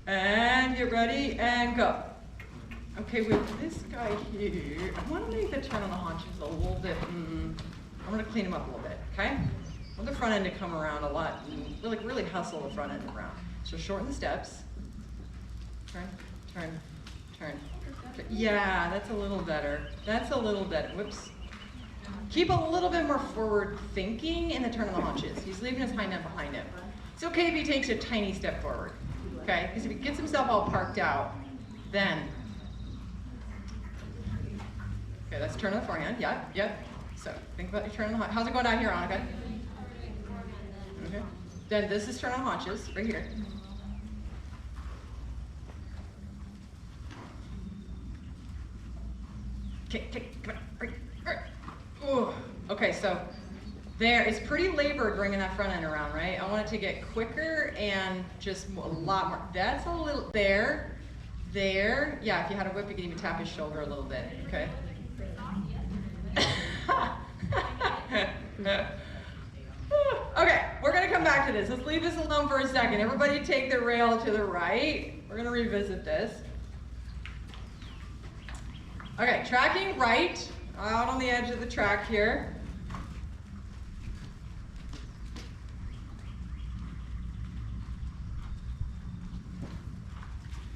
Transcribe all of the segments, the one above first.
And get ready and go. Okay, with this guy here, I want to make the turn on the haunches a little bit, I'm going to clean him up a little bit, okay? I want the front end to come around a lot, and really hustle the front end around. So shorten the steps. Turn, turn, turn. Yeah, that's a little better. That's a little better. Whoops. Keep a little bit more forward thinking in the turn on the haunches. He's leaving his hind end behind him. It's okay if he takes a tiny step forward, okay? Because if he gets himself all parked out, then, okay, that's turn on the forehand. Yep. So think about your turn on the haunches. How's it going down here, Annika? Okay. Then this is turn on haunches, right here. Okay, come on, right. Ooh. Okay, so there, it's pretty labored bringing that front end around, right? I want it to get quicker and just a lot more. That's a little, there. Yeah, if you had a whip, you could even tap his shoulder a little bit, okay? Okay, we're gonna come back to this. Let's leave this alone for a second. Everybody take the rail to the right. We're gonna revisit this. Okay, tracking right, out on the edge of the track here.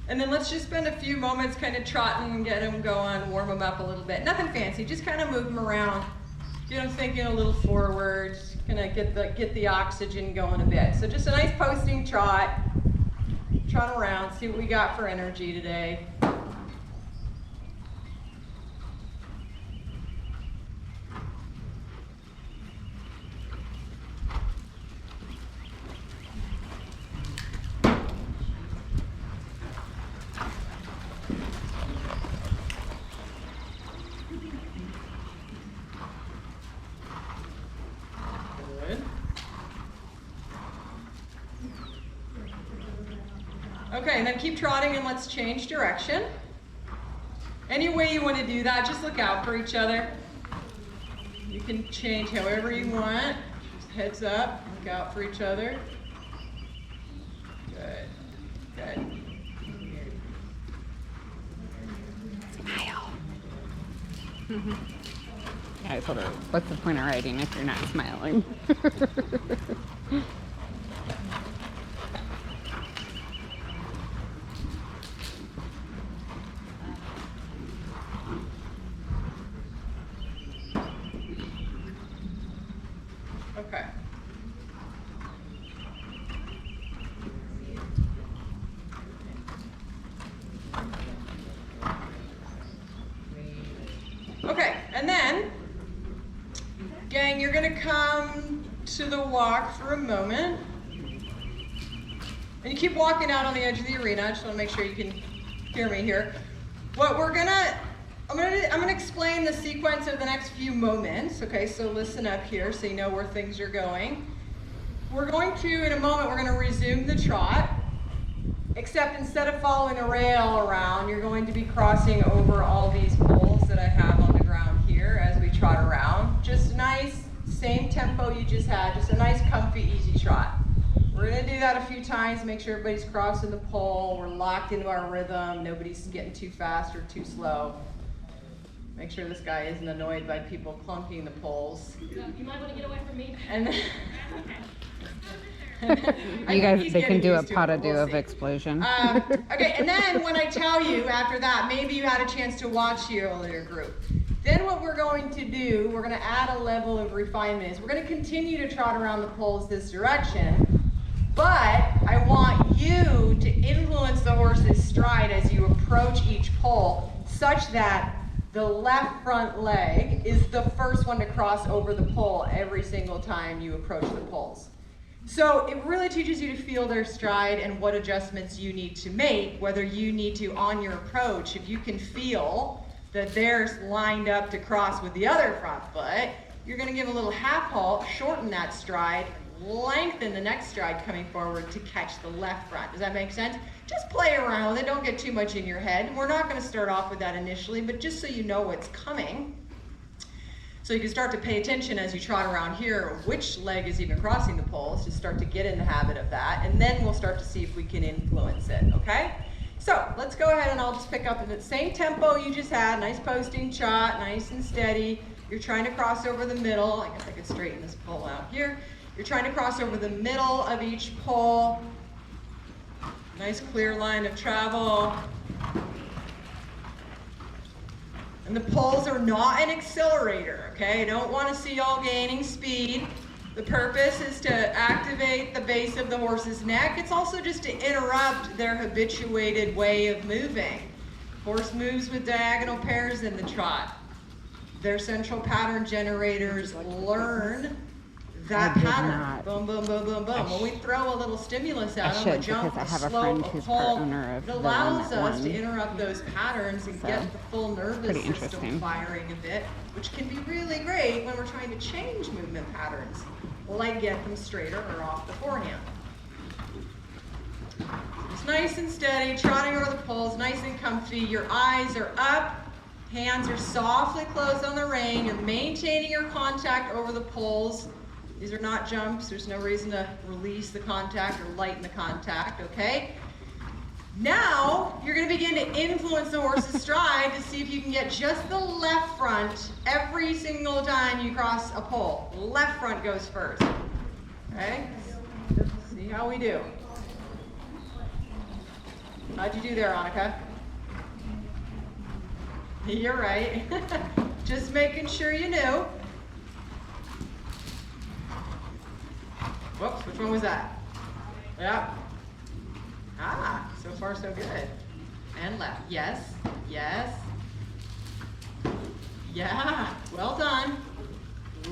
And then let's just spend a few moments kind of trotting and get them going, warm them up a little bit. Nothing fancy, just kind of move them around. Get them thinking a little forward, kind of get the oxygen going a bit. So just a nice posting trot. Trot around, see what we got for energy today. Okay, and then keep trotting and let's change direction. Any way you want to do that, just look out for each other. You can change however you want. Just heads up, look out for each other. Good. Smile. Yeah, I told her, what's the point of writing if you're not smiling? Okay. Okay, and then, gang, you're gonna come to the walk for a moment. And you keep walking out on the edge of the arena. I just wanna make sure you can hear me here. I'm gonna explain the sequence of the next few moments, okay? So listen up here so you know where things are going. We're going to, in a moment, we're gonna resume the trot, except instead of following a rail around, you're going to be crossing over all these poles that I have on the ground here as we trot around. Just nice, same tempo you just had, just a nice, comfy, easy trot. We're gonna do that a few times, make sure everybody's crossing the pole, we're locked into our rhythm, nobody's getting too fast or too slow. Make sure this guy isn't annoyed by people clunking the poles. You might want to get away from me. And then, You guys, they can do a pas de deux of explosion. Okay, and then when I tell you after that, maybe you had a chance to watch your earlier group. Then what we're going to do, we're going to add a level of refinement. Is we're going to continue to trot around the poles this direction, but I want you to influence the horse's stride as you approach each pole, such that the left front leg is the first one to cross over the pole every single time you approach the poles. So it really teaches you to feel their stride and what adjustments you need to make, whether you need to, on your approach, if you can feel that they're lined up to cross with the other front foot, you're gonna give a little half halt, shorten that stride, lengthen the next stride coming forward to catch the left front. Does that make sense? Just play around with it, don't get too much in your head. We're not gonna start off with that initially, but just so you know what's coming. So you can start to pay attention as you trot around here, which leg is even crossing the poles, to start to get in the habit of that, and then we'll start to see if we can influence it, okay? So let's go ahead and I'll just pick up in the same tempo you just had, nice posting trot, nice and steady. You're trying to cross over the middle. I guess I could straighten this pole out here. You're trying to cross over the middle of each pole. Nice clear line of travel. And the poles are not an accelerator, okay? I don't want to see y'all gaining speed. The purpose is to activate the base of the horse's neck. It's also just to interrupt their habituated way of moving. Horse moves with diagonal pairs in the trot. Their central pattern generators learn that pattern. Boom, boom, boom, boom, boom. When we throw a little stimulus at them, a jump, a slope, a pull, it allows us to interrupt those patterns and get the full nervous system firing a bit, which can be really great when we're trying to change movement patterns, like get them straighter or off the forehand. It's nice and steady, trotting over the poles, nice and comfy. Your eyes are up. Hands are softly closed on the rein. You're maintaining your contact over the poles. These are not jumps. There's no reason to release the contact or lighten the contact, okay? Now, you're going to begin to influence the horse's stride to see if you can get just the left front every single time you cross a pole. Left front goes first, okay? See how we do. How'd you do there, Annika? You're right. Just making sure you knew. Whoops, which one was that? Yep. Ah, so far so good. And left. Yes, yes. Yeah, well done.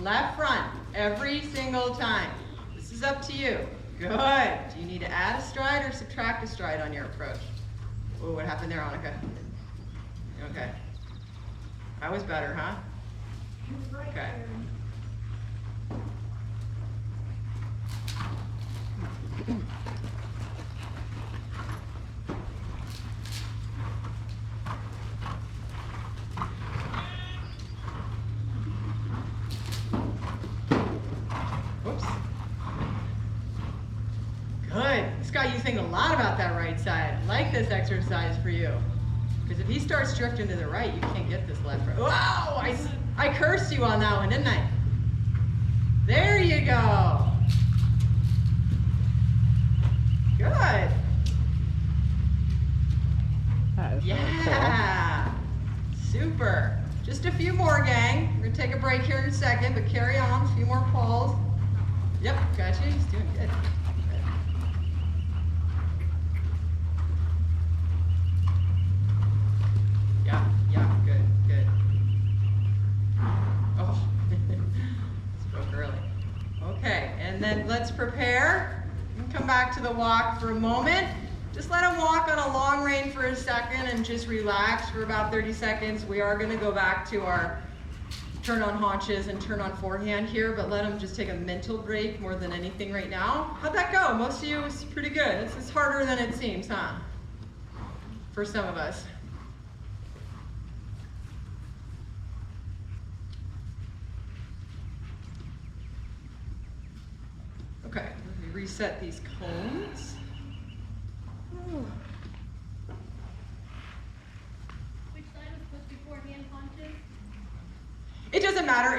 Left front, every single time. This is up to you. Good. Do you need to add a stride or subtract a stride on your approach? Oh, what happened there, Annika? Okay. That was better, huh? Okay. Whoops. Good. This got you thinking a lot about that right side. I like this exercise for you. Because if he starts drifting to the right, you can't get this left right. Wow! I cursed you on that one, didn't I? There you go. Good. Yeah. Super. Just a few more, gang. We're going to take a break here in a second, but carry on. A few more pulls. Yep, gotcha. He's doing good. Yeah, good. Oh, spoke early. Okay, and then let's prepare. And come back to the walk for a moment. Just let him walk on a long rein for a second and just relax for about 30 seconds. We are going to go back to our turn on haunches and turn on forehand here, but let him just take a mental break more than anything right now. How'd that go? Most of you, it's pretty good. It's harder than it seems, huh? For some of us. Okay, let me reset these cones. Which side was supposed to be forehand punches? It doesn't matter.